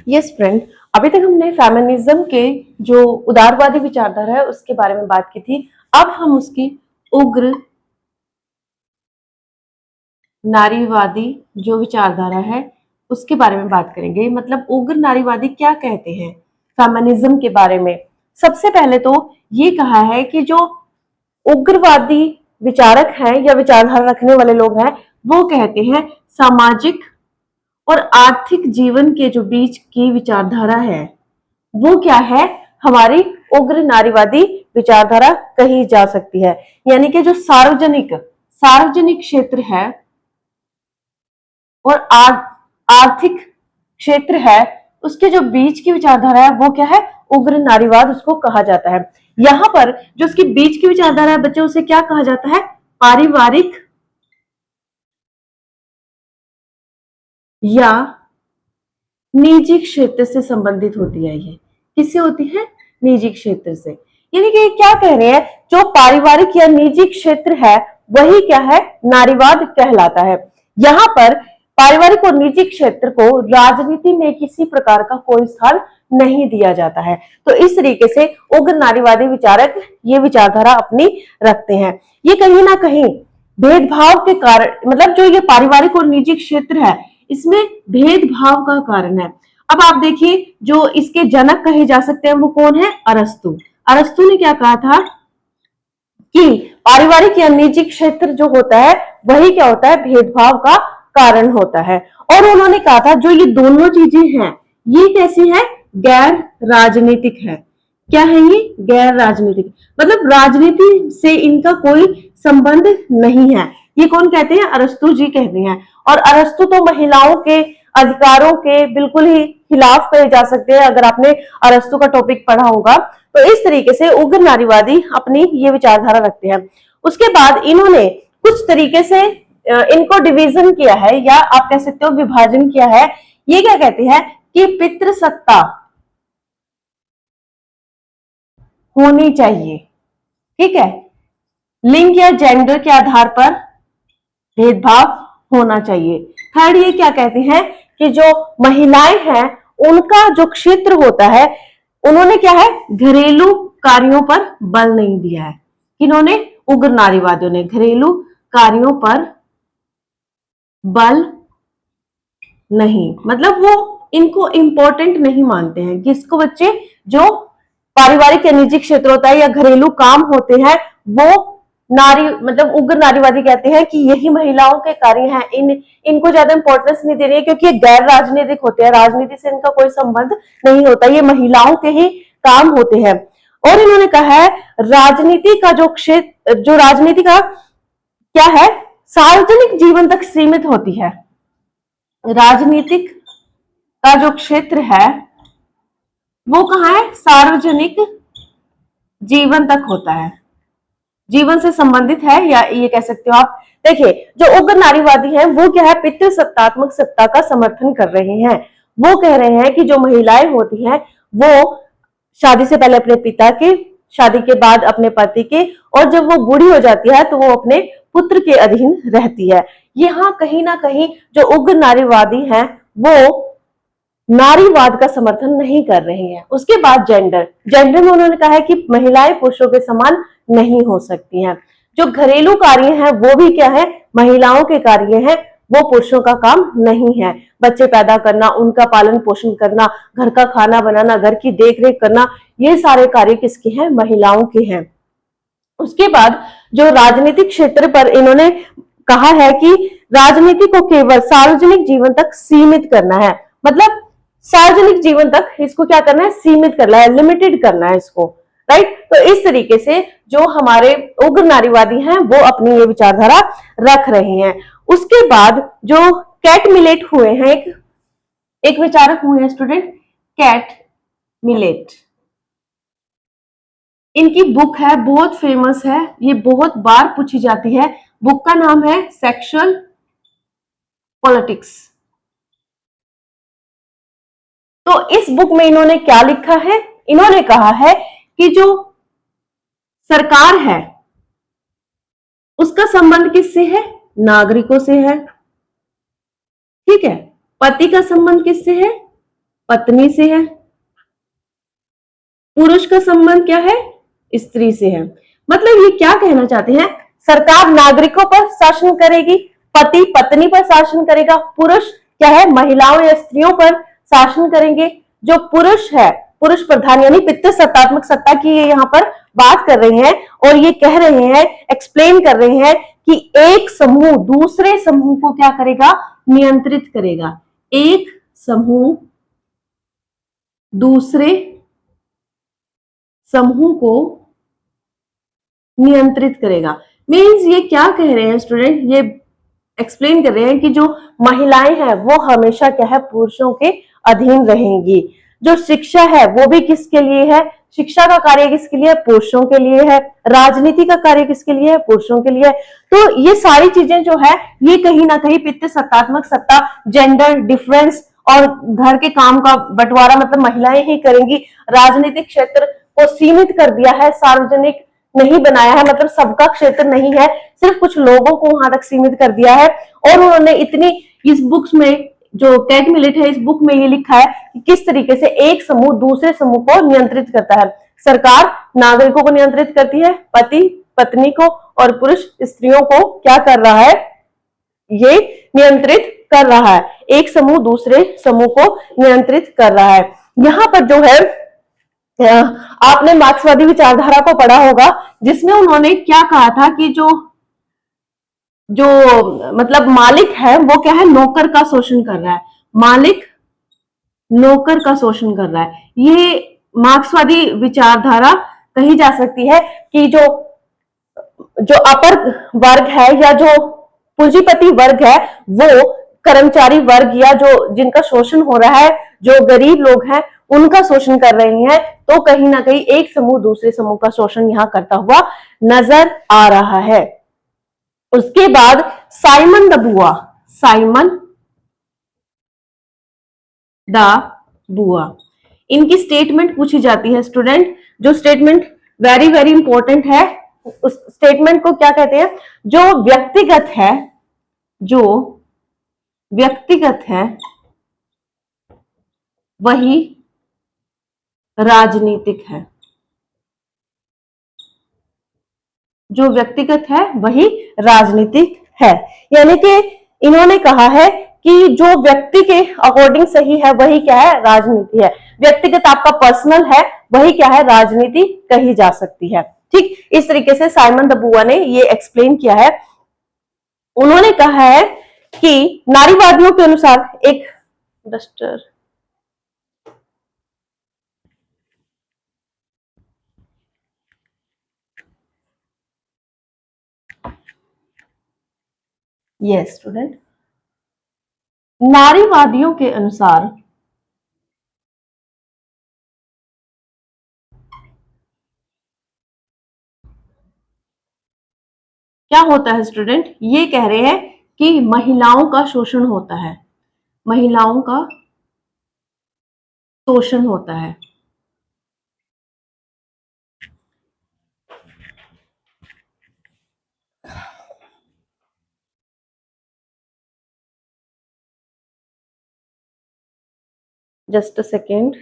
Yes friend, अभी तक हमने फेमिनिज्म के जो उदारवादी विचारधारा है उसके बारे में बात की थी। अब हम उसकी उग्र नारीवादी जो विचारधारा है उसके बारे में बात करेंगे। मतलब उग्र नारीवादी क्या कहते हैं फेमिनिज्म के बारे में। सबसे पहले तो ये कहा है कि जो उग्रवादी विचारक हैं या विचारधारा रखने वाले लोग हैं वो कहते हैं सामाजिक और आर्थिक जीवन के जो बीच की विचारधारा है वो क्या है, हमारी उग्र नारीवादी विचारधारा कही जा सकती है। यानी कि जो सार्वजनिक सार्वजनिक क्षेत्र है और आर्थिक क्षेत्र है उसके जो बीच की विचारधारा है वो क्या है, उग्र नारीवाद उसको कहा जाता है। यहां पर जो उसकी बीच की विचारधारा है बच्चों उसे क्या कहा जाता है, पारिवारिक या निजी क्षेत्र से संबंधित होती है। ये किससे होती है, निजी क्षेत्र से। यानी कि क्या कह रहे हैं, जो पारिवारिक या निजी क्षेत्र है वही क्या है, नारीवाद कहलाता है। यहाँ पर पारिवारिक और निजी क्षेत्र को राजनीति में किसी प्रकार का कोई स्थान नहीं दिया जाता है। तो इस तरीके से उग्र नारीवादी विचारक ये विचारधारा अपनी रखते हैं। ये कहीं ना कहीं भेदभाव के कारण, मतलब जो ये पारिवारिक और निजी क्षेत्र है इसमें भेदभाव का कारण है। अब आप देखिए जो इसके जनक कहे जा सकते हैं वो कौन है, अरस्तु। अरस्तु ने क्या कहा था कि पारिवारिक या निजी क्षेत्र जो होता है वही क्या होता है, भेदभाव का कारण होता है। और उन्होंने कहा था जो ये दोनों चीजें हैं ये कैसी है, गैर राजनीतिक है। क्या है ये, गैर राजनीतिक, मतलब राजनीति से इनका कोई संबंध नहीं है। ये कौन कहते हैं, अरस्तु जी कहते हैं। और अरस्तु तो महिलाओं के अधिकारों के बिल्कुल ही खिलाफ कहे जा सकते हैं, अगर आपने अरस्तु का टॉपिक पढ़ा होगा। तो इस तरीके से उग्र नारीवादी अपनी ये विचारधारा रखते हैं। उसके बाद इन्होंने कुछ तरीके से इनको डिवीजन किया है या आप कह सकते हो विभाजन किया है। ये क्या कहते हैं कि पितृसत्ता होनी चाहिए, ठीक है, लिंग या जेंडर के आधार पर भेदभाव होना चाहिए। थर्ड ये क्या कहते हैं कि जो महिलाएं हैं उनका जो क्षेत्र होता है, उन्होंने क्या है, घरेलू कार्यों पर बल नहीं दिया है। किन्होंने, उग्र नारीवादियों ने घरेलू कार्यों पर बल नहीं, मतलब वो इनको इंपॉर्टेंट नहीं मानते हैं। किसको बच्चे, जो पारिवारिक या निजी क्षेत्र होता है या घरेलू काम होते हैं वो नारी, मतलब उग्र नारीवादी कहते हैं कि यही महिलाओं के कार्य हैं, इनको ज्यादा इंपॉर्टेंस नहीं दे रही है क्योंकि ये गैर राजनीतिक होते हैं, राजनीति से इनका कोई संबंध नहीं होता, ये महिलाओं के ही काम होते हैं। और इन्होंने कहा है राजनीति का जो क्षेत्र, जो राजनीति का क्या है, सार्वजनिक जीवन तक सीमित होती है। राजनीतिक का जो क्षेत्र है वो कहाँ है, सार्वजनिक जीवन तक होता है, जीवन से संबंधित है, या ये कह सकते हो आप। देखिए जो उग्र नारीवादी हैं वो क्या है, पितृसत्तात्मक सत्ता का समर्थन कर रहे हैं। वो कह रहे हैं कि जो महिलाएं होती हैं वो शादी से पहले अपने पिता के, शादी के बाद अपने पति के, और जब वो बूढ़ी हो जाती है तो वो अपने पुत्र के अधीन रहती है। यहाँ कहीं ना कहीं जो उग्र नारीवादी हैं वो नारीवाद का समर्थन नहीं कर रहे हैं। उसके बाद जेंडर, जेंडर में उन्होंने कहा है कि महिलाएं पुरुषों के समान नहीं हो सकती हैं। जो घरेलू कार्य हैं वो भी क्या है, महिलाओं के कार्य हैं, वो पुरुषों का काम नहीं है। बच्चे पैदा करना, उनका पालन पोषण करना, घर का खाना बनाना, घर की देख रेख करना, ये सारे कार्य किसके हैं, महिलाओं के हैं। उसके बाद जो राजनीतिक क्षेत्र पर इन्होंने कहा है कि राजनीति को केवल सार्वजनिक जीवन तक सीमित करना है। मतलब सार्वजनिक जीवन तक इसको क्या करना है, सीमित करना है, लिमिटेड करना है इसको, राइट। तो इस तरीके से जो हमारे उग्र नारीवादी हैं वो अपनी ये विचारधारा रख रहे हैं। उसके बाद जो कैट मिलेट हुए हैं, एक विचारक हुए हैं स्टूडेंट, कैट मिलेट। इनकी बुक है, बहुत फेमस है, ये बहुत बार पूछी जाती है। बुक का नाम है सेक्सुअल पॉलिटिक्स। तो इस बुक में इन्होंने क्या लिखा है, इन्होंने कहा है कि जो सरकार है उसका संबंध किससे है, नागरिकों से है, ठीक है। पति का संबंध किससे है, पत्नी से है, पुरुष का संबंध क्या है, स्त्री से है। मतलब ये क्या कहना चाहते हैं, सरकार नागरिकों पर शासन करेगी, पति पत्नी पर शासन करेगा, पुरुष क्या है, महिलाओं या स्त्रियों पर शासन करेंगे। जो पुरुष है, पुरुष प्रधान यानी पितृसत्तात्मक सत्ता की ये यहाँ पर बात कर रहे हैं और ये कह रहे हैं, एक्सप्लेन कर रहे हैं कि एक समूह दूसरे समूह को क्या करेगा, नियंत्रित करेगा। एक समूह दूसरे समूह को नियंत्रित करेगा। मीन्स ये क्या कह रहे हैं स्टूडेंट, ये एक्सप्लेन कर रहे हैं कि जो महिलाएं हैं वो हमेशा क्या है, पुरुषों के अधीन रहेंगी। जो शिक्षा है वो भी किसके लिए है, शिक्षा का कार्य किसके लिए, पुरुषों के लिए है। राजनीति का कार्य किसके लिए है, पुरुषों के लिए। तो ये सारी चीजें जो है ये कहीं ना कहीं पितृसत्तात्मक सत्ता, जेंडर डिफरेंस और घर के काम का बंटवारा मतलब महिलाएं ही करेंगी। राजनीतिक क्षेत्र को सीमित कर दिया है, सार्वजनिक नहीं बनाया है, मतलब सबका क्षेत्र नहीं है, सिर्फ कुछ लोगों को वहां तक सीमित कर दिया है। और उन्होंने इतनी इस बुक्स में जो कैट मिलेट है, इस बुक में ये लिखा है कि किस तरीके से एक समूह दूसरे समूह को नियंत्रित करता है। सरकार नागरिकों को नियंत्रित करती है, पति पत्नी को, और पुरुष स्त्रियों को क्या कर रहा है, ये नियंत्रित कर रहा है। एक समूह दूसरे समूह को नियंत्रित कर रहा है। यहाँ पर जो है आपने मार्क्सवादी विचारधारा को पढ़ा होगा, जिसमें उन्होंने क्या कहा था कि जो जो मतलब मालिक है वो क्या है, नौकर का शोषण कर रहा है। मालिक नौकर का शोषण कर रहा है। ये मार्क्सवादी विचारधारा कही जा सकती है कि जो जो अपर वर्ग है या जो पूंजीपति वर्ग है वो कर्मचारी वर्ग या जो जिनका शोषण हो रहा है, जो गरीब लोग हैं उनका शोषण कर रहे हैं। तो कहीं ना कहीं एक समूह दूसरे समूह का शोषण यहां करता हुआ नजर आ रहा है। उसके बाद साइमन द बुआ, साइमन द बुआ, इनकी स्टेटमेंट पूछी जाती है स्टूडेंट। जो स्टेटमेंट वेरी वेरी इंपॉर्टेंट है, उस स्टेटमेंट को क्या कहते हैं, जो व्यक्तिगत है, जो व्यक्तिगत है वही राजनीतिक है। जो व्यक्तिगत है वही राजनीतिक है। यानी कि इन्होंने कहा है कि जो व्यक्ति के अकॉर्डिंग सही है वही क्या है, राजनीति है। व्यक्तिगत आपका पर्सनल है वही क्या है, राजनीति कही जा सकती है। ठीक इस तरीके से साइमन द बुआ ने ये एक्सप्लेन किया है। उन्होंने कहा है कि नारीवादियों के अनुसार एक डस्टर यस स्टूडेंट, नारीवादियों के अनुसार क्या होता है स्टूडेंट, ये कह रहे हैं कि महिलाओं का शोषण होता है, महिलाओं का शोषण होता है। Just a second,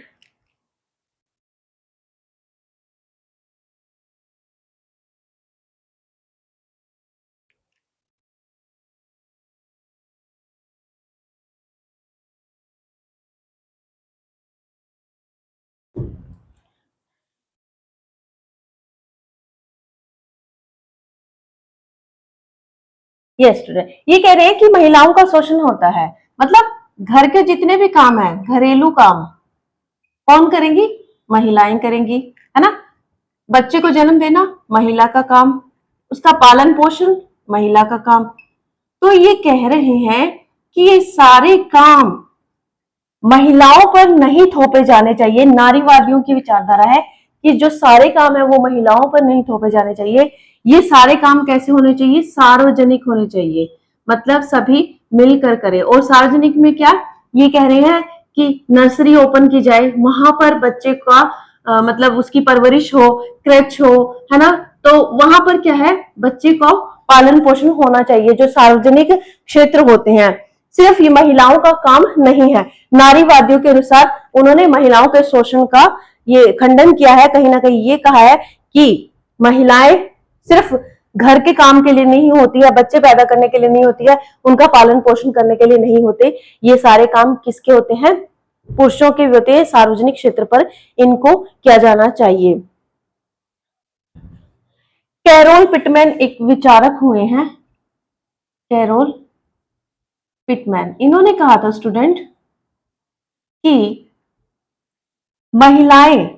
yes student, ये कह रहे हैं कि महिलाओं का शोषण होता है। मतलब घर के जितने भी काम है, घरेलू काम कौन करेंगी, महिलाएं करेंगी, है ना। बच्चे को जन्म देना महिला का काम, उसका पालन पोषण महिला का काम। तो ये कह रहे हैं कि ये सारे काम महिलाओं पर नहीं थोपे जाने चाहिए। नारीवादियों की विचारधारा है कि जो सारे काम है वो महिलाओं पर नहीं थोपे जाने चाहिए। ये सारे काम कैसे होने चाहिए, सार्वजनिक होने चाहिए, मतलब सभी मिलकर करें। और सार्वजनिक में क्या ये कह रहे हैं कि नर्सरी ओपन की जाए, वहां पर बच्चे का मतलब उसकी परवरिश हो, क्रेच हो, है ना। तो वहां पर क्या है, बच्चे को पालन पोषण होना चाहिए, जो सार्वजनिक क्षेत्र होते हैं। सिर्फ ये महिलाओं का काम नहीं है। नारीवादियों के अनुसार उन्होंने महिलाओं के शोषण का ये खंडन किया है, कहीं ना कहीं ये कहा है कि महिलाएं सिर्फ घर के काम के लिए नहीं होती है, बच्चे पैदा करने के लिए नहीं होती है, उनका पालन पोषण करने के लिए नहीं होते, ये सारे काम किसके होते हैं? पुरुषों के होते हैं। सार्वजनिक क्षेत्र पर इनको किया जाना चाहिए। कैरोल पिटमैन एक विचारक हुए हैं, कैरोल पिटमैन। इन्होंने कहा था स्टूडेंट कि महिलाएं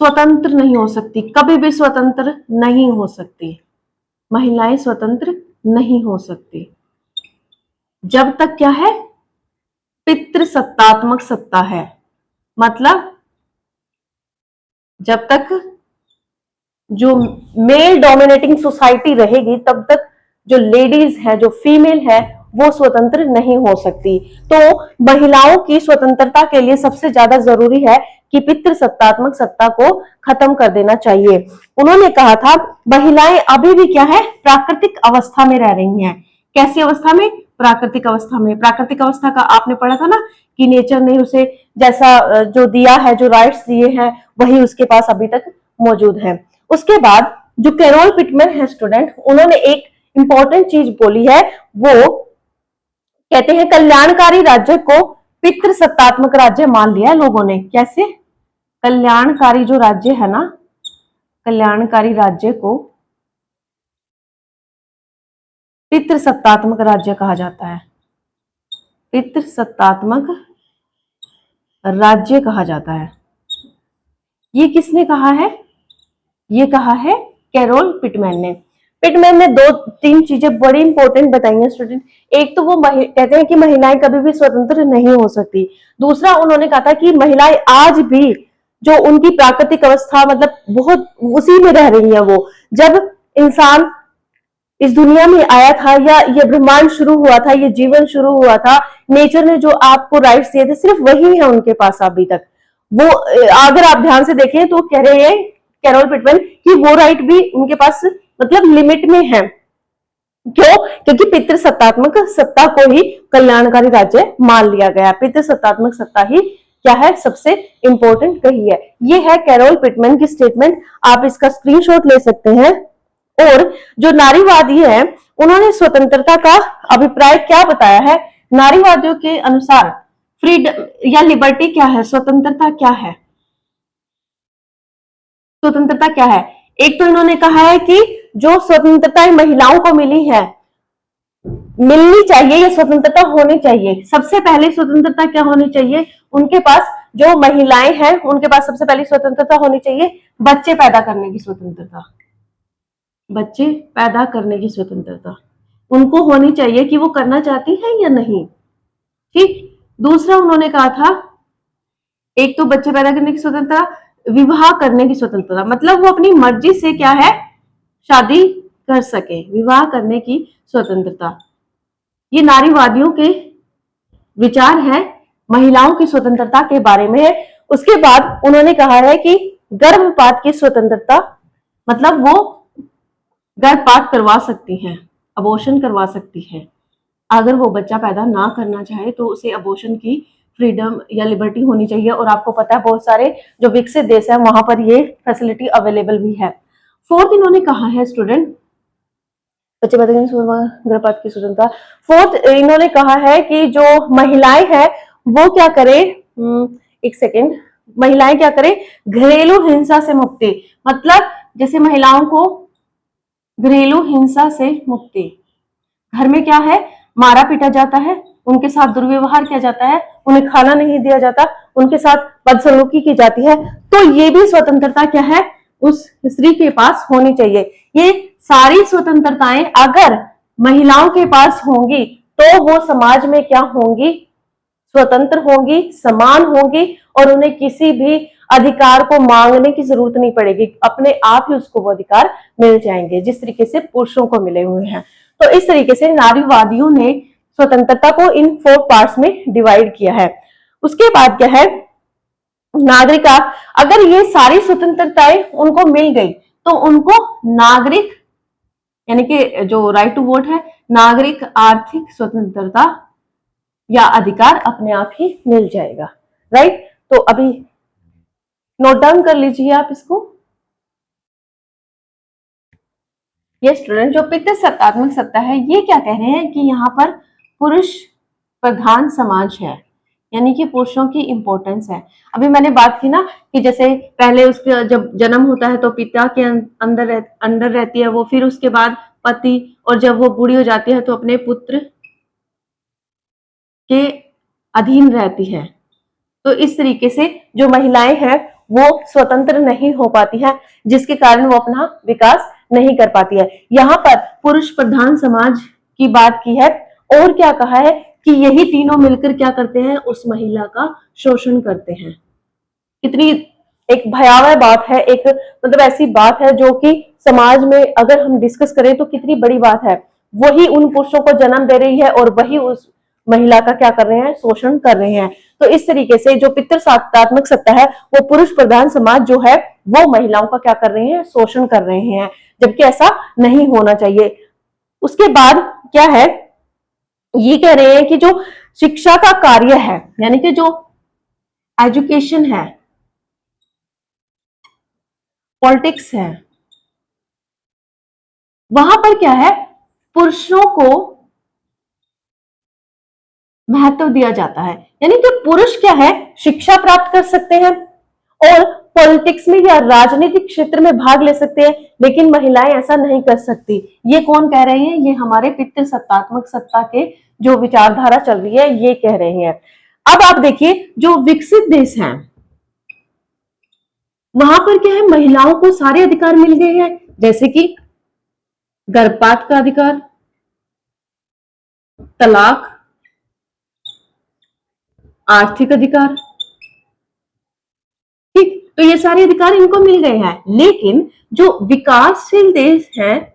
स्वतंत्र नहीं हो सकती, कभी भी स्वतंत्र नहीं हो सकती। महिलाएं स्वतंत्र नहीं हो सकती जब तक क्या है? पितृसत्तात्मक सत्ता है। मतलब जब तक जो मेल डोमिनेटिंग सोसाइटी रहेगी तब तक जो लेडीज है, जो फीमेल है, वो स्वतंत्र नहीं हो सकती। तो महिलाओं की स्वतंत्रता के लिए सबसे ज्यादा जरूरी है कि पितृसत्तात्मक सत्ता को खत्म कर देना चाहिए। उन्होंने कहा था महिलाएं अभी भी क्या है? प्राकृतिक अवस्था में रह रही हैं। कैसी अवस्था में? प्राकृतिक अवस्था में। प्राकृतिक अवस्था का आपने पढ़ा था ना कि नेचर ने उसे जैसा जो दिया है, जो राइट्स दिए हैं, वही उसके पास अभी तक मौजूद है। उसके बाद जो कैरोल पिटमैन है स्टूडेंट, उन्होंने एक इंपॉर्टेंट चीज बोली है, वो कहते हैं कल्याणकारी राज्य को पितृसत्तात्मक राज्य मान लिया है लोगों ने। कैसे? कल्याणकारी जो राज्य है ना, कल्याणकारी राज्य को पितृसत्तात्मक राज्य कहा जाता है। पितृसत्तात्मक राज्य कहा जाता है। ये किसने कहा है? ये कहा है कैरोल पिटमैन ने। पिटमैन ने दो तीन चीजें बड़ी इंपॉर्टेंट बताई हैं स्टूडेंट। एक तो वो कहते हैं कि महिलाएं कभी भी स्वतंत्र नहीं हो सकती। दूसरा उन्होंने कहा था कि महिलाएं आज भी जो उनकी प्राकृतिक अवस्था, मतलब बहुत उसी में रह रही है। वो जब इंसान इस दुनिया में आया था, या ये ब्रह्मांड शुरू हुआ था, ये जीवन शुरू हुआ था, नेचर ने जो आपको राइट्स दिए थे सिर्फ वही है उनके पास अभी तक। वो अगर आप ध्यान से देखें तो कह रहे हैं कैरोल पिटमैन कि वो राइट भी उनके पास मतलब लिमिट में है। क्यों? क्योंकि पितृसत्तात्मक सत्ता को ही कल्याणकारी राज्य मान लिया गया। पितृसत्तात्मक सत्ता ही क्या है? सबसे इंपॉर्टेंट कही है। ये है कैरोल पिटमैन की स्टेटमेंट। आप इसका स्क्रीनशॉट ले सकते हैं। और जो नारीवादी है उन्होंने स्वतंत्रता का अभिप्राय क्या बताया है? नारीवादियों के अनुसार फ्रीडम या लिबर्टी क्या है? स्वतंत्रता क्या है? स्वतंत्रता क्या है? एक तो इन्होंने कहा है कि जो स्वतंत्रता महिलाओं को मिली है, मिलनी चाहिए, या स्वतंत्रता होनी चाहिए। सबसे पहले स्वतंत्रता क्या होनी चाहिए? उनके पास जो महिलाएं हैं उनके पास सबसे पहले स्वतंत्रता होनी चाहिए बच्चे पैदा करने की स्वतंत्रता। बच्चे पैदा करने की स्वतंत्रता उनको होनी चाहिए कि वो करना चाहती है या नहीं। ठीक। दूसरा उन्होंने कहा था, एक तो बच्चे पैदा करने की स्वतंत्रता, विवाह करने की स्वतंत्रता, मतलब वो अपनी मर्जी से क्या है? शादी कर सके, विवाह करने की स्वतंत्रता। ये नारीवादियों के विचार हैं महिलाओं की स्वतंत्रता के बारे में है। उसके बाद उन्होंने कहा है कि गर्भपात की स्वतंत्रता, मतलब वो गर्भपात करवा सकती हैं, अबॉर्शन करवा सकती है। अगर वो बच्चा पैदा ना करना चाहे तो उसे अबॉर्शन की फ्रीडम या लिबर्टी होनी चाहिए। और आपको पता है बहुत सारे जो विकसित देश है वहां पर ये फैसिलिटी अवेलेबल भी है। फोर्थ इन्होंने कहा है स्टूडेंट, बच्चे पैदा करने गर्भपात की स्वतंत्रता। फोर्थ इन्होंने कहा है कि जो महिलाएं हैं वो क्या करे, एक सेकेंड, महिलाएं क्या करे? घरेलू हिंसा से मुक्ति, मतलब जैसे महिलाओं को घरेलू हिंसा से मुक्ति, घर में क्या है? मारा पीटा जाता है, उनके साथ दुर्व्यवहार किया जाता है, उन्हें खाना नहीं दिया जाता, उनके साथ बदसलूकी की जाती है, तो ये भी स्वतंत्रता क्या है? उस स्त्री के पास होनी चाहिए। ये सारी स्वतंत्रताएं अगर महिलाओं के पास होंगी तो वो समाज में क्या होंगी? स्वतंत्र होंगी, समान होंगी, और उन्हें किसी भी अधिकार को मांगने की जरूरत नहीं पड़ेगी, अपने आप ही उसको वो अधिकार मिल जाएंगे जिस तरीके से पुरुषों को मिले हुए हैं। तो इस तरीके से नारीवादियों ने स्वतंत्रता को इन 4 पार्ट्स में डिवाइड किया है। उसके बाद क्या है? नागरिका, अगर ये सारी स्वतंत्रताएं उनको मिल गई तो उनको नागरिक यानी कि जो राइट टू वोट है, नागरिक आर्थिक स्वतंत्रता या अधिकार अपने आप ही मिल जाएगा। राइट, तो अभी नोट डाउन कर लीजिए आप इसको। ये स्टूडेंट, जो पितृसत्तात्मक सत्ता है, ये क्या कह रहे हैं कि यहाँ पर पुरुष प्रधान समाज है, यानी कि पुरुषों की इंपॉर्टेंस है। अभी मैंने बात की ना कि जैसे पहले उसके जब जन्म होता है तो पिता के अंडर रहती है वो, फिर उसके बाद पति, और जब वो बूढ़ी हो जाती है तो अपने पुत्र के अधीन रहती है। तो इस तरीके से जो महिलाएं हैं वो स्वतंत्र नहीं हो पाती है, जिसके कारण वो अपना विकास नहीं कर पाती है। यहाँ पर पुरुष प्रधान समाज की बात की है, और क्या कहा है कि यही तीनों मिलकर क्या करते हैं, उस महिला का शोषण करते हैं। कितनी एक भयावह बात है, एक मतलब ऐसी बात है जो कि समाज में अगर हम डिस्कस करें तो कितनी बड़ी बात है। वही उन पुरुषों को जन्म दे रही है और वही उस महिला का क्या कर रहे हैं, शोषण कर रहे हैं। तो इस तरीके से जो पितृसत्तात्मक सत्ता है, वो पुरुष प्रधान समाज जो है वो महिलाओं का क्या कर रहे हैं, शोषण कर रहे हैं, जबकि ऐसा नहीं होना चाहिए। उसके बाद क्या है, ये कह रहे हैं कि जो शिक्षा का कार्य है, यानी कि जो एजुकेशन है, पॉलिटिक्स है, वहां पर क्या है, पुरुषों को महत्व दिया जाता है। यानी कि पुरुष क्या है, शिक्षा प्राप्त कर सकते हैं और पॉलिटिक्स में या राजनीतिक क्षेत्र में भाग ले सकते हैं, लेकिन महिलाएं ऐसा नहीं कर सकती। ये कौन कह रहे हैं, ये हमारे पितृसत्तात्मक सत्ता के जो विचारधारा चल रही है ये कह रहे हैं। अब आप देखिए, जो विकसित देश हैं वहां पर क्या है, महिलाओं को सारे अधिकार मिल गए हैं, जैसे कि गर्भपात का अधिकार, तलाक, आर्थिक अधिकार। ठीक, तो ये सारे अधिकार इनको मिल गए हैं। लेकिन जो विकासशील देश हैं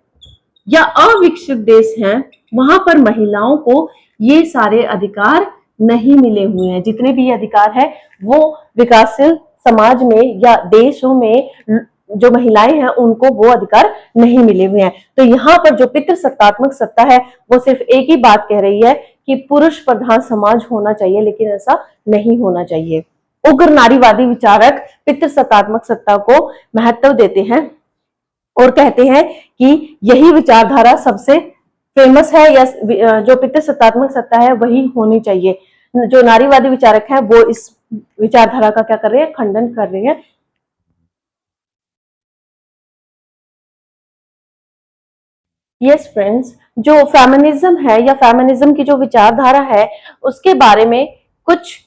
या अविकसित देश हैं, वहां पर महिलाओं को ये सारे अधिकार नहीं मिले हुए हैं। जितने भी अधिकार है वो विकासशील समाज में या देशों में जो महिलाएं हैं उनको वो अधिकार नहीं मिले हुए हैं। तो यहाँ पर जो पितृसत्तात्मक सत्ता है वो सिर्फ एक ही बात कह रही है कि पुरुष प्रधान समाज होना चाहिए, लेकिन ऐसा नहीं होना चाहिए। उग्र नारीवादी विचारक पितृसत्तात्मक सत्ता को महत्व देते हैं और कहते हैं कि यही विचारधारा सबसे फेमस है, या जो पितृसत्तात्मक सत्ता है वही होनी चाहिए। जो नारीवादी विचारक हैं वो इस विचारधारा का क्या कर रहे हैं, खंडन कर रहे हैं। यस फ्रेंड्स, जो फेमिनिज्म है या फेमिनिज्म की जो विचारधारा है उसके बारे में कुछ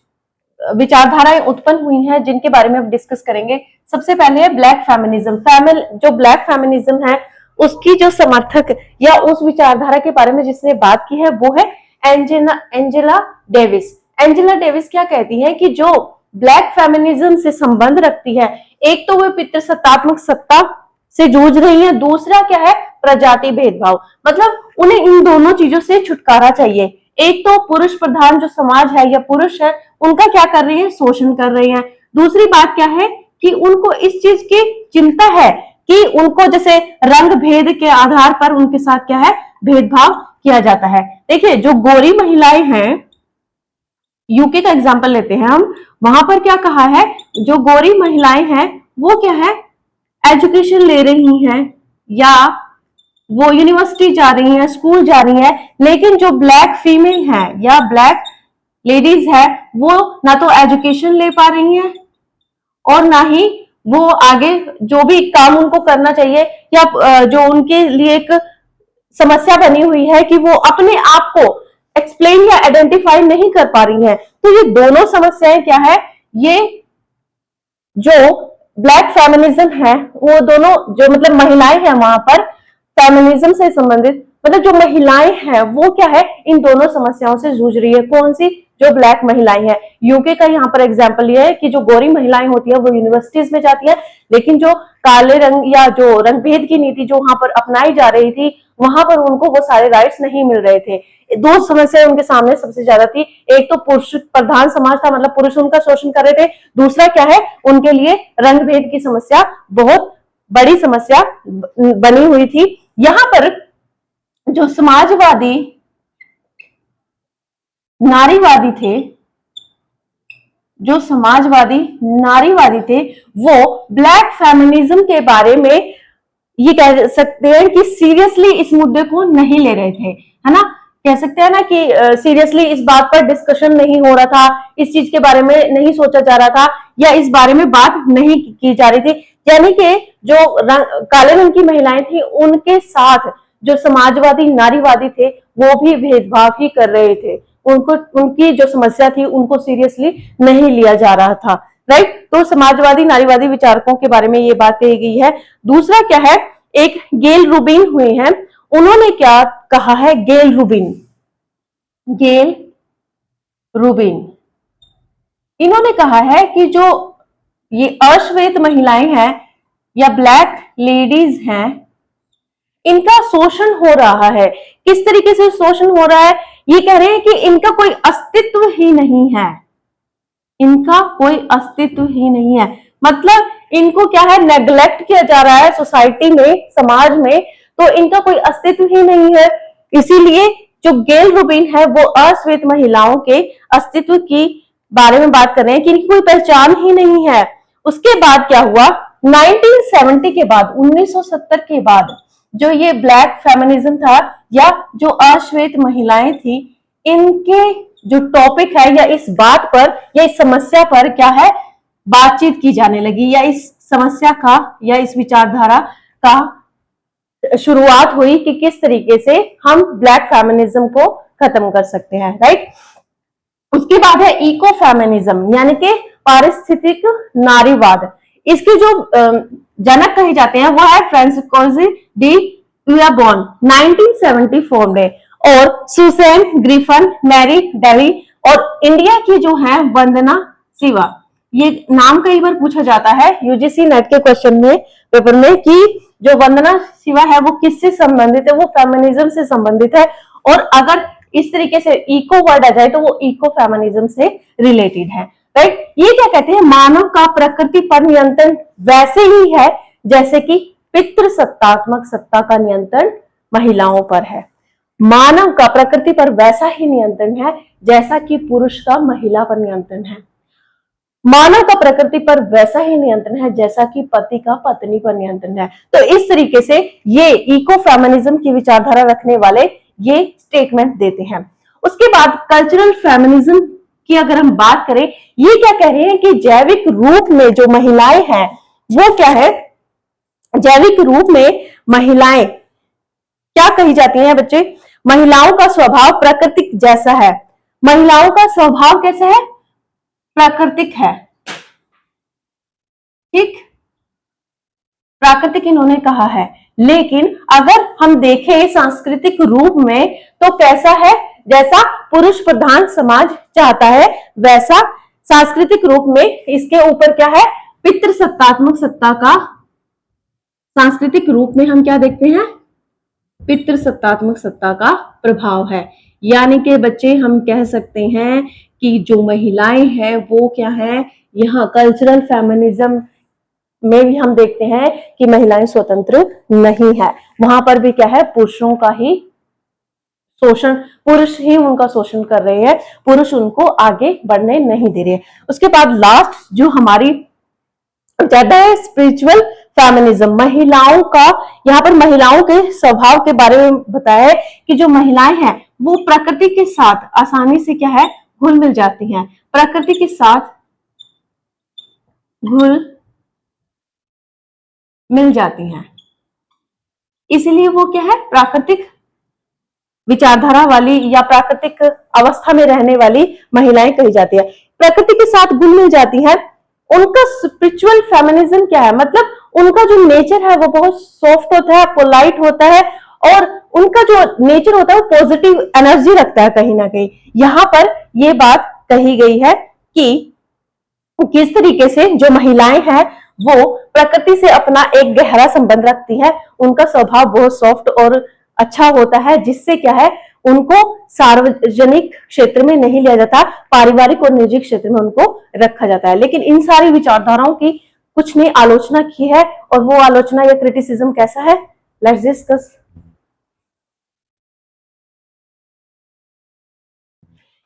विचारधाराएं उत्पन्न हुई हैं जिनके बारे में हम डिस्कस करेंगे। सबसे पहले है ब्लैक फेमिनिज्म। जो ब्लैक फेमिनिज्म है उसकी जो समर्थक या उस विचारधारा के बारे में जिसने बात की है वो है एंजेला डेविस। एंजेला डेविस क्या कहती है कि जो ब्लैक फेमिनिज्म से संबंध रखती है, एक तो वो पितृसत्तात्मक सत्ता से जूझ रही है, दूसरा क्या है, प्रजाति भेदभाव। मतलब उन्हें इन दोनों चीजों से छुटकारा चाहिए। एक तो पुरुष प्रधान जो समाज है या पुरुष है उनका क्या कर रही है, शोषण कर रही है। दूसरी बात क्या है कि उनको इस चीज की चिंता है कि उनको जैसे रंग भेद के आधार पर उनके साथ क्या है, भेदभाव किया जाता है। देखिए, जो गोरी महिलाएं हैं, यूके का एग्जांपल लेते हैं हम, वहां पर क्या कहा है, जो गोरी महिलाएं हैं वो क्या है, एजुकेशन ले रही हैं या वो यूनिवर्सिटी जा रही हैं, स्कूल जा रही हैं, लेकिन जो ब्लैक फीमेल है या ब्लैक लेडीज है वो ना तो एजुकेशन ले पा रही हैं और ना ही वो आगे जो भी काम उनको करना चाहिए या जो उनके लिए एक समस्या बनी हुई है कि वो अपने आप को एक्सप्लेन या आइडेंटिफाई नहीं कर पा रही हैं। तो ये दोनों समस्याएं क्या है, ये जो ब्लैक फेमिनिज्म है वो दोनों जो मतलब महिलाएं हैं वहां पर फेमिनिज्म से संबंधित, मतलब जो महिलाएं हैं वो क्या है, इन दोनों समस्याओं से जूझ रही है। कौन सी, जो ब्लैक महिलाएं हैं। यूके का यहाँ पर एग्जांपल ये है कि जो गोरी महिलाएं होती है वो यूनिवर्सिटीज में जाती है, लेकिन जो काले रंग या जो रंग भेद की नीति जो वहां पर अपनाई जा रही थी वहां पर उनको वो सारे राइट्स नहीं मिल रहे थे। दो समस्या उनके सामने सबसे ज्यादा थी, एक तो पुरुष प्रधान समाज था, मतलब पुरुष उनका शोषण कर रहे थे, दूसरा क्या है, उनके लिए रंग भेद की समस्या बहुत बड़ी समस्या बनी हुई थी। यहाँ पर जो समाजवादी नारीवादी थे, जो समाजवादी नारीवादी थे, वो ब्लैक फेमिनिज्म के बारे में ये कह सकते हैं कि सीरियसली इस मुद्दे को नहीं ले रहे थे, है ना। कह सकते हैं ना कि सीरियसली इस बात पर डिस्कशन नहीं हो रहा था, इस चीज के बारे में नहीं सोचा जा रहा था, या इस बारे में बात नहीं की जा रही थी। यानी कि जो काले रंग की महिलाएं थी, उनके साथ जो समाजवादी नारीवादी थे, वो भी भेदभाव ही कर रहे थे। उनको, उनकी जो समस्या थी, उनको सीरियसली नहीं लिया जा रहा था, राइट। तो समाजवादी नारीवादी विचारकों के बारे में ये बात कही गई है। दूसरा क्या है, एक गेल रूबिन हुई है, उन्होंने क्या कहा है, गेल रूबिन, गेल रूबिन, इन्होंने कहा है कि जो ये अश्वेत महिलाएं हैं या ब्लैक लेडीज हैं, इनका शोषण हो रहा है। किस तरीके से शोषण हो रहा है, ये कह रहे हैं कि इनका कोई अस्तित्व ही नहीं है, इनका कोई अस्तित्व ही नहीं है। मतलब इनको क्या है, नेग्लेक्ट किया जा रहा है सोसाइटी में, समाज में, तो इनका कोई अस्तित्व ही नहीं है। इसीलिए जो गेल रूबिन है, वो अश्वेत महिलाओं के अस्तित्व की बारे में बात कर रहे हैं कि इनकी कोई पहचान ही नहीं है। उसके बाद क्या हुआ, 1970 के बाद, 1970 के बाद जो ये ब्लैक फेमिनिज्म था, या जो अश्वेत महिलाएं थी, इनके जो टॉपिक है, या इस बात पर या इस समस्या पर क्या है, बातचीत की जाने लगी, या इस समस्या का या इस विचारधारा का शुरुआत हुई कि किस तरीके से हम ब्लैक फेमिनिज्म को खत्म कर सकते हैं, राइट। उसके बाद है इको फेमिनिज्म, यानी कि पारिस्थितिक नारीवाद। इसके जो जनक कहे जाते हैं वो है फ्रांसिस डी ल्यूबॉन, 1974 में, और सुसैन ग्रिफन, मैरी डेली, और इंडिया की जो है वंदना शिवा। ये नाम कई बार पूछा जाता है यूजीसी नेट के क्वेश्चन में, पेपर में, कि जो वंदना शिवा है वो किससे संबंधित है, वो फेमिनिज्म से संबंधित है। और अगर इस तरीके से इको वर्ड आ जाए तो वो इको फेमिनिज्म से रिलेटेड है, राइट। ये क्या कहते हैं, मानव का प्रकृति पर नियंत्रण वैसे ही है जैसे कि पितृसत्तात्मक सत्ता का नियंत्रण महिलाओं पर है। मानव का प्रकृति पर वैसा ही नियंत्रण है जैसा कि पुरुष का महिला पर नियंत्रण है। मानव का प्रकृति पर वैसा ही नियंत्रण है जैसा कि पति का पत्नी पर नियंत्रण है। तो इस तरीके से ये इको फेमिनिज्म की विचारधारा रखने वाले ये स्टेटमेंट देते हैं। उसके बाद कल्चरल फेमिनिज्म की अगर हम बात करें, ये क्या कह रहे हैं कि जैविक रूप में जो महिलाएं हैं, वो क्या है, जैविक रूप में महिलाएं क्या कही जाती हैं बच्चे, महिलाओं का स्वभाव प्राकृतिक जैसा है। महिलाओं का स्वभाव कैसा है, प्राकृतिक है, ठीक, प्राकृतिक इन्होंने कहा है। लेकिन अगर हम देखें सांस्कृतिक रूप में तो कैसा है, जैसा पुरुष प्रधान समाज चाहता है वैसा सांस्कृतिक रूप में इसके ऊपर क्या है, पितृसत्तात्मक सत्ता का सांस्कृतिक रूप में हम क्या देखते हैं, पितृसत्तात्मक सत्ता का प्रभाव है। यानी कि बच्चे हम कह सकते हैं कि जो महिलाएं हैं वो क्या है, यहाँ कल्चरल फेमिनिज्म में भी हम देखते हैं कि महिलाएं स्वतंत्र नहीं है, वहां पर भी क्या है, पुरुषों का ही शोषण, पुरुष ही उनका शोषण कर रहे हैं, पुरुष उनको आगे बढ़ने नहीं दे रहे। उसके बाद लास्ट जो हमारी ज्यादा है स्पिरिचुअल फेमिनिज्म, महिलाओं का, यहाँ पर महिलाओं के स्वभाव के बारे में बताया है कि जो महिलाएं हैं वो प्रकृति के साथ आसानी से क्या है, घुल मिल जाती हैं, प्रकृति के साथ घुल मिल जाती हैं, इसलिए वो क्या है, प्राकृतिक विचारधारा वाली या प्राकृतिक अवस्था में रहने वाली महिलाएं कही जाती है, प्रकृति के साथ घुल मिल जाती है। उनका स्पिरिचुअल फेमिनिज्म क्या है, मतलब उनका जो नेचर है वो बहुत सॉफ्ट होता है, पोलाइट होता है, और उनका जो नेचर होता है वो पॉजिटिव एनर्जी रखता है कहीं ना कहीं। यहाँ पर ये बात कही गई है कि किस तरीके से जो महिलाएं हैं वो प्रकृति से अपना एक गहरा संबंध रखती है, उनका स्वभाव बहुत सॉफ्ट और अच्छा होता है, जिससे क्या है, उनको सार्वजनिक क्षेत्र में नहीं लिया जाता, पारिवारिक और निजी क्षेत्र में उनको रखा जाता है। लेकिन इन सारी विचारधाराओं की कुछ ने आलोचना की है, और वो आलोचना या क्रिटिसिज्म कैसा है, लेट्स डिस्कस।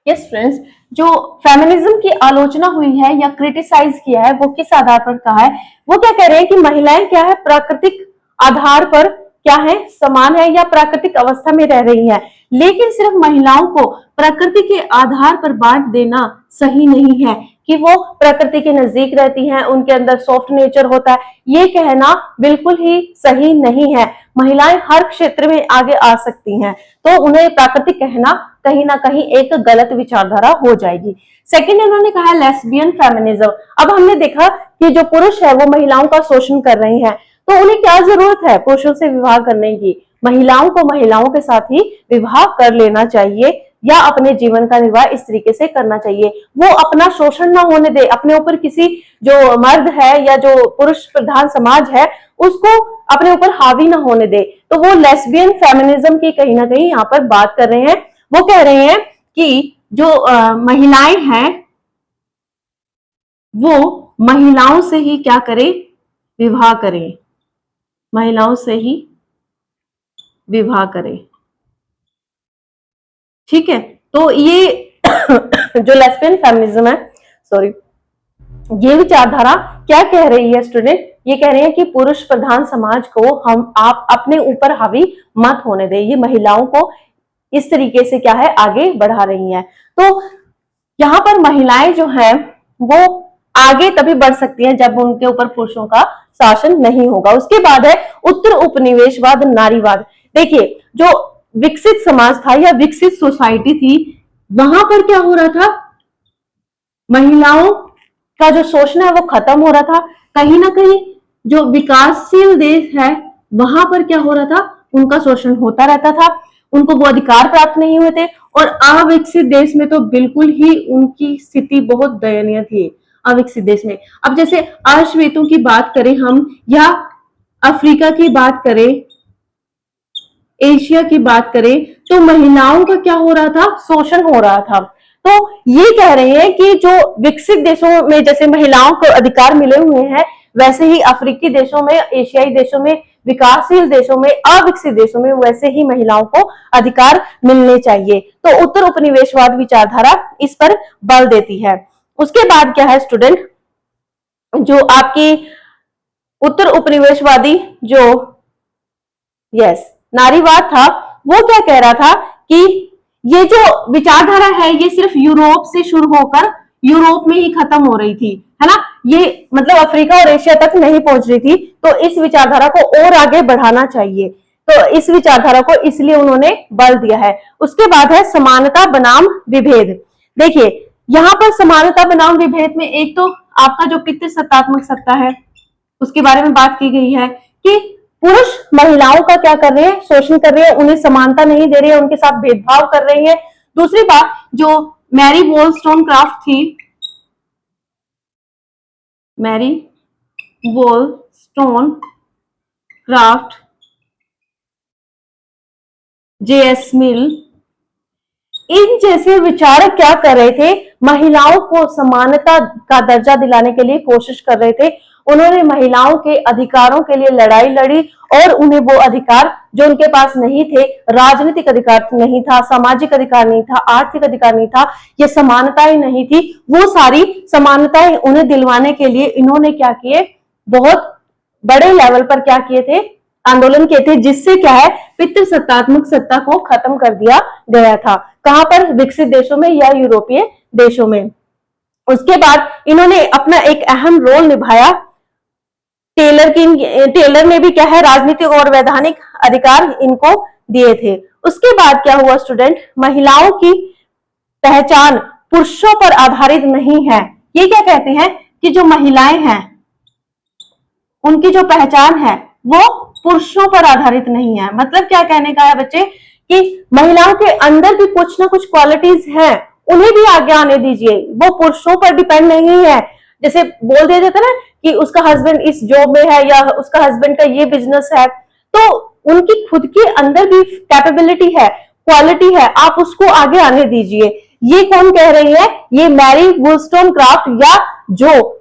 यस फ्रेंड्स, जो फेमिनिज्म की आलोचना हुई है या क्रिटिसाइज किया है, वो किस आधार पर कहा है? वो क्या कह रहे हैं कि महिलाएं क्या है, प्राकृतिक आधार पर क्या है, समान है या प्राकृतिक अवस्था में रह रही है, लेकिन सिर्फ महिलाओं को प्रकृति के आधार पर बांट देना सही नहीं है कि वो प्रकृति के नजदीक रहती हैं, उनके अंदर सॉफ्ट नेचर होता है, ये कहना बिल्कुल ही सही नहीं है। महिलाएं हर क्षेत्र में आगे आ सकती हैं, तो उन्हें प्राकृतिक कहना कहीं ना कहीं एक गलत विचारधारा हो जाएगी। सेकंड, इन्होंने कहा लेस्बियन फेमिनिज्म। अब हमने देखा कि जो पुरुष है वो महिलाओं का शोषण कर रही हैं, तो उन्हें क्या जरूरत है पुरुषों से विवाह करने की? महिलाओं को महिलाओं के साथ ही विवाह कर लेना चाहिए या अपने जीवन का निर्वाह इस तरीके से करना चाहिए। वो अपना शोषण ना होने दे, अपने ऊपर किसी जो मर्द है या जो पुरुष प्रधान समाज है उसको अपने ऊपर हावी ना होने दे। तो वो लेस्बियन फेमिनिज्म की कहीं ना कहीं यहाँ पर बात कर रहे हैं। वो कह रहे हैं कि जो महिलाएं हैं वो महिलाओं से ही क्या करें, विवाह करें, महिलाओं से ही विवाह करें। ठीक है, तो ये जो लेस्बियन फेमिनिज्म है, सॉरी, ये विचारधारा क्या कह रही है स्टूडेंट? ये कह रहे हैं कि पुरुष प्रधान समाज को आप अपने ऊपर हावी मत होने दें, ये महिलाओं को इस तरीके से क्या है आगे बढ़ा रही हैं। तो यहाँ पर महिलाएं जो हैं वो आगे तभी बढ़ सकती हैं जब उनके ऊपर पुरुषों का शासन नहीं होगा। उसके बाद है उत्तर उपनिवेशवाद, नारीवाद। देखिए, जो विकसित समाज था या विकसित सोसाइटी थी, वहां पर क्या हो रहा था, महिलाओं का जो शोषण है वो खत्म हो रहा था। कहीं ना कहीं जो विकासशील देश है वहां पर क्या हो रहा था, उनका शोषण होता रहता था, उनको वो अधिकार प्राप्त नहीं हुए थे। और अविकसित देश में तो बिल्कुल ही उनकी स्थिति बहुत दयनीय थी, अविकसित देश में। अब जैसे अश्वेतों की बात करें हम, या अफ्रीका की बात करें, एशिया की बात करें, तो महिलाओं का क्या हो रहा था, शोषण हो रहा था। तो ये कह रहे हैं कि जो विकसित देशों में जैसे महिलाओं को अधिकार मिले हुए हैं, वैसे ही अफ्रीकी देशों में, एशियाई देशों में, विकासशील देशों में, अविकसित देशों में वैसे ही महिलाओं को अधिकार मिलने चाहिए। तो उत्तर उपनिवेशवाद विचारधारा इस पर बल देती है। उसके बाद क्या है स्टूडेंट, जो आपकी उत्तर उपनिवेशवादी जो नारीवाद था, वो क्या कह रहा था कि ये जो विचारधारा है ये सिर्फ यूरोप से शुरू होकर यूरोप में ही खत्म हो रही थी, है ना, ये मतलब अफ्रीका और एशिया तक नहीं पहुंच रही थी। तो इस विचारधारा को और आगे बढ़ाना चाहिए, तो इस विचारधारा को इसलिए उन्होंने बल दिया है। उसके बाद है समानता बनाम विभेद। देखिए, यहाँ पर समानता बनाम विभेद में एक तो आपका जो पितृसत्तात्मक सत्ता है उसके बारे में बात की गई है कि पुरुष महिलाओं का क्या कर रहे हैं, शोषण कर रहे हैं, उन्हें समानता नहीं दे रहे हैं, उनके साथ भेदभाव कर रहे हैं। दूसरी बात, जो मैरी वॉलस्टोनक्राफ्ट थी, मैरी वॉलस्टोनक्राफ्ट, जेएस मिल, इन जैसे विचारक क्या कर रहे थे, महिलाओं को समानता का दर्जा दिलाने के लिए कोशिश कर रहे थे। उन्होंने महिलाओं के अधिकारों के लिए लड़ाई लड़ी और उन्हें वो अधिकार जो उनके पास नहीं थे, राजनीतिक अधिकार नहीं था, सामाजिक अधिकार नहीं था, आर्थिक अधिकार नहीं था, ये समानताएं नहीं थी, वो सारी समानताएं उन्हें दिलवाने के लिए इन्होंने क्या किए, बहुत बड़े लेवल पर क्या किए थे, आंदोलन किए थे, जिससे क्या है पितृसत्तात्मक सत्ता को खत्म कर दिया गया था। कहां पर, विकसित देशों में या यूरोपीय देशों में। उसके बाद इन्होंने अपना एक अहम रोल निभाया। टेलर ने भी क्या है राजनीतिक और वैधानिक अधिकार इनको दिए थे। उसके बाद क्या हुआ स्टूडेंट, महिलाओं की पहचान पुरुषों पर आधारित नहीं है। ये क्या कहते हैं कि जो महिलाएं हैं उनकी जो पहचान है वो पुरुषों पर आधारित नहीं है। मतलब क्या कहने का है बच्चे, कि महिलाओं के अंदर भी कुछ ना कुछ क्वालिटीज हैं, उन्हें भी आगे आने दीजिए, वो पुरुषों पर डिपेंड नहीं है। जैसे बोल दिया जाता ना कि उसका हस्बैंड इस जॉब में है या उसका हस्बैंड का ये बिजनेस है, तो उनकी खुद के अंदर भी कैपेबिलिटी है, क्वालिटी है, आप उसको आगे आने दीजिए। ये कौन कह रही है, ये मैरी वॉलस्टोनक्राफ्ट, या जो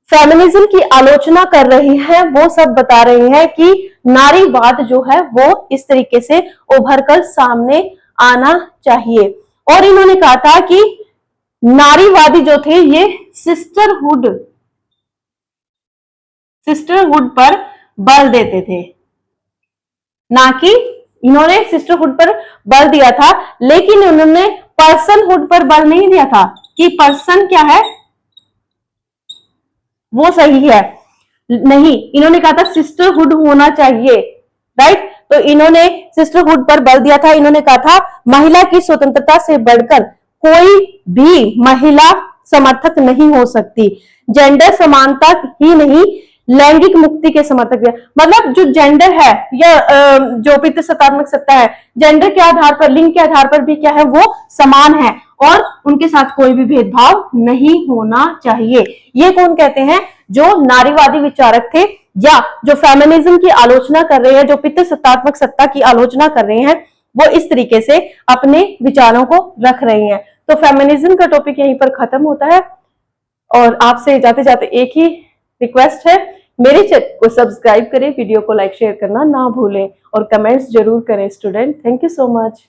फेमिनिज्म की आलोचना कर रही है वो सब बता रही है कि नारीवाद जो है वो इस तरीके से उभर कर सामने आना चाहिए। और इन्होंने कहा था कि नारीवादी जो थे ये सिस्टरहुड पर बल देते थे, ना कि इन्होंने सिस्टरहुड पर बल दिया था, लेकिन उन्होंने पर्सनहुड पर बल नहीं दिया था कि पर्सन क्या है वो सही है, नहीं, इन्होंने कहा था सिस्टरहुड होना चाहिए, राइट। तो इन्होंने सिस्टरहुड पर बल दिया था। इन्होंने कहा था महिला की स्वतंत्रता से बढ़कर कोई भी महिला समर्थक नहीं हो सकती, जेंडर समानता ही नहीं लैंगिक मुक्ति के समर्थक भी है। मतलब जो जेंडर है या जो पितृसत्तात्मक सत्ता है, जेंडर के आधार पर, लिंग के आधार पर भी क्या है वो समान है और उनके साथ कोई भी भेदभाव नहीं होना चाहिए। ये कौन कहते हैं? जो नारीवादी विचारक थे या जो फेमिनिज्म की आलोचना कर रहे हैं, जो पितृसत्तात्मक सत्ता की आलोचना कर रहे हैं, वो इस तरीके से अपने विचारों को रख रहे हैं। तो फेमिनिज्म का टॉपिक यहीं पर खत्म होता है और आपसे जाते जाते एक ही रिक्वेस्ट है, मेरे चैनल को सब्सक्राइब करें, वीडियो को लाइक शेयर करना ना भूलें और कमेंट्स जरूर करें student. Thank you so much.